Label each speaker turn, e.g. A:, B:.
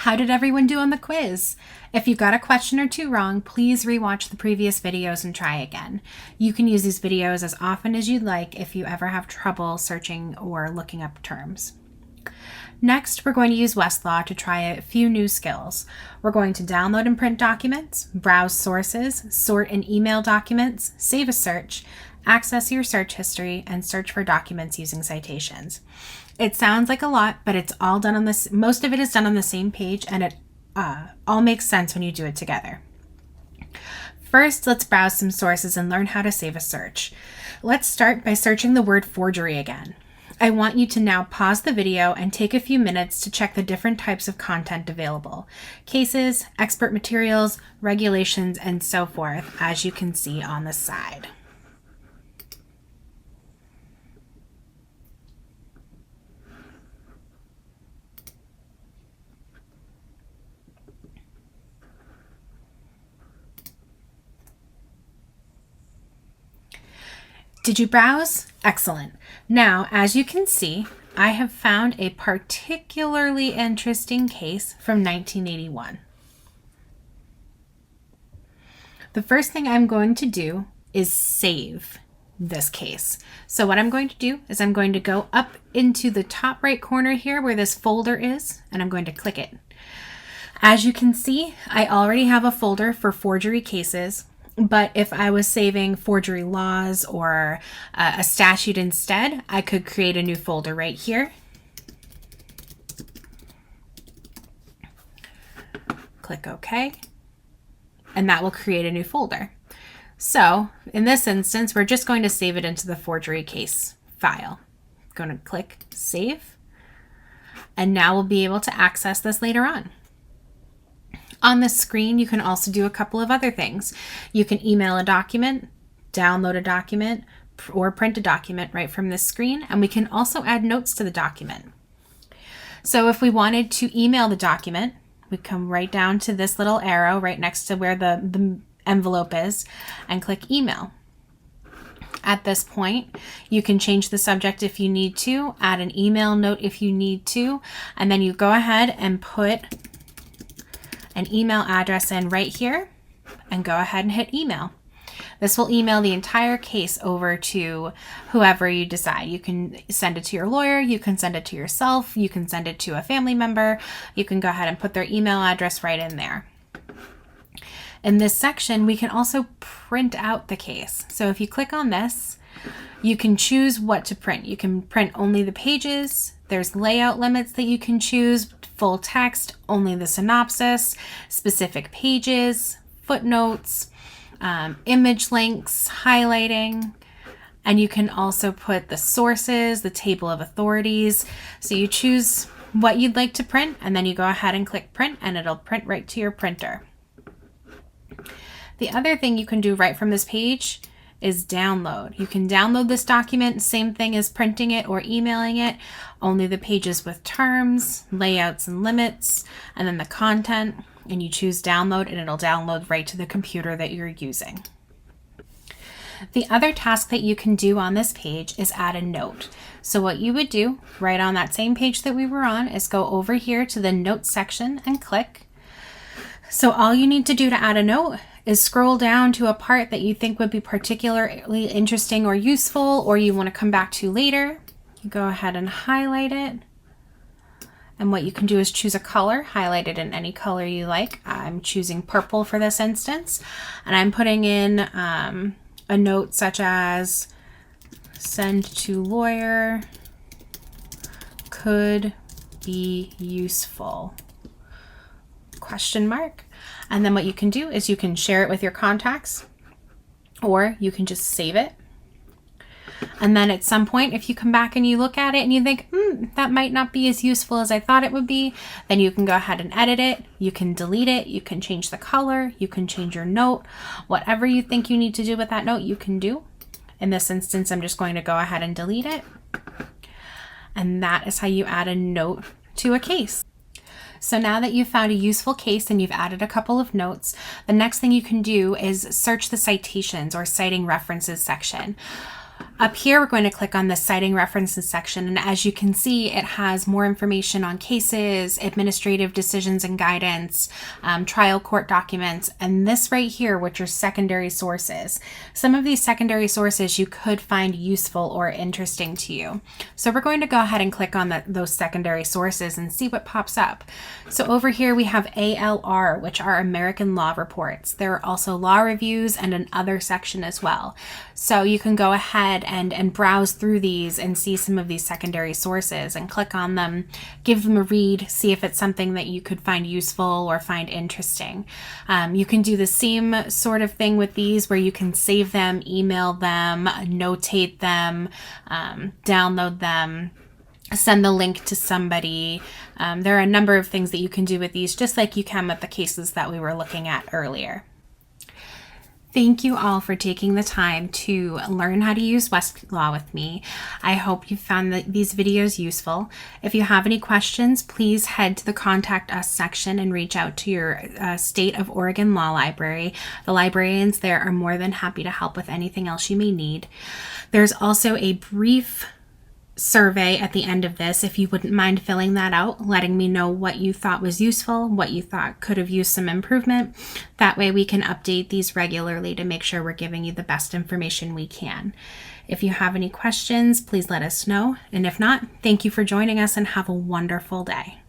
A: How did everyone do on the quiz? If you got a question or two wrong, please rewatch the previous videos and try again. You can use these videos as often as you'd like if you ever have trouble searching or looking up terms. Next, we're going to use Westlaw to try a few new skills. We're going to download and print documents, browse sources, sort and email documents, save a search, access your search history, and search for documents using citations. It sounds like a lot, but it's all done on this. Most of it is done on the same page, and it all makes sense when you do it together. First, let's browse some sources and learn how to save a search. Let's start by searching the word forgery again. I want you to now pause the video and take a few minutes to check the different types of content available. Cases, expert materials, regulations, and so forth, as you can see on the side. Did you browse? Excellent. Now, as you can see, I have found a particularly interesting case from 1981. The first thing I'm going to do is save this case. So what I'm going to do is I'm going to go up into the top right corner here where this folder is, and I'm going to click it. As you can see, I already have a folder for forgery cases. But if I was saving forgery laws or a statute instead, I could create a new folder right here. Click OK, and that will create a new folder. So in this instance, we're just going to save it into the forgery case file. I'm going to click Save, and now we'll be able to access this later on. On this screen, you can also do a couple of other things. You can email a document, download a document, or print a document right from this screen, and we can also add notes to the document. So if we wanted to email the document, we come right down to this little arrow right next to where the envelope is and click Email. At this point, you can change the subject if you need to, add an email note if you need to, and then you go ahead and put an email address in right here and go ahead and hit email. This will email the entire case over to whoever you decide. You can send it to your lawyer, you can send it to yourself, you can send it to a family member. You can go ahead and put their email address right in there. In this section, we can also print out the case. So if you click on this, you can choose what to print. You can print only the pages. There's layout limits that you can choose, full text, only the synopsis, specific pages, footnotes, image links, highlighting, and you can also put the sources, the table of authorities. So you choose what you'd like to print, and then you go ahead and click print, and it'll print right to your printer. The other thing you can do right from this page is download. You can download this document, same thing as printing it or emailing it, only the pages with terms, layouts and limits, and then the content, and you choose download and it'll download right to the computer that you're using. The other task that you can do on this page is add a note. So what you would do right on that same page that we were on is go over here to the notes section and click. So all you need to do to add a note is scroll down to a part that you think would be particularly interesting or useful, or you want to come back to later. You go ahead and highlight it. And what you can do is choose a color, highlight it in any color you like. I'm choosing purple for this instance, and I'm putting in a note such as send to lawyer, could be useful, ? And then what you can do is you can share it with your contacts, or you can just save it. And then at some point, if you come back and you look at it and you think, that might not be as useful as I thought it would be, then you can go ahead and edit it. You can delete it. You can change the color. You can change your note. Whatever you think you need to do with that note, you can do. In this instance, I'm just going to go ahead and delete it. And that is how you add a note to a case. So now that you've found a useful case and you've added a couple of notes, the next thing you can do is search the citations or citing references section. Up here, we're going to click on the citing references section, and as you can see, it has more information on cases, administrative decisions and guidance, trial court documents, and this right here, which are secondary sources. Some of these secondary sources you could find useful or interesting to you. So we're going to go ahead and click on those secondary sources and see what pops up. So over here we have ALR, which are American Law Reports. There are also law reviews and an other section as well. So you can go ahead and browse through these and see some of these secondary sources and click on them, give them a read, see if it's something that you could find useful or find interesting. You can do the same sort of thing with these where you can save them, email them, notate them, download them, send the link to somebody. There are a number of things that you can do with these, just like you can with the cases that we were looking at earlier. Thank you all for taking the time to learn how to use Westlaw with me. I hope you found these videos useful. If you have any questions, please head to the Contact Us section and reach out to your State of Oregon Law Library. The librarians there are more than happy to help with anything else you may need. There's also a brief survey at the end of this, if you wouldn't mind filling that out, letting me know what you thought was useful, what you thought could have used some improvement. That way we can update these regularly to make sure we're giving you the best information we can. If you have any questions, please let us know. And if not, thank you for joining us and have a wonderful day.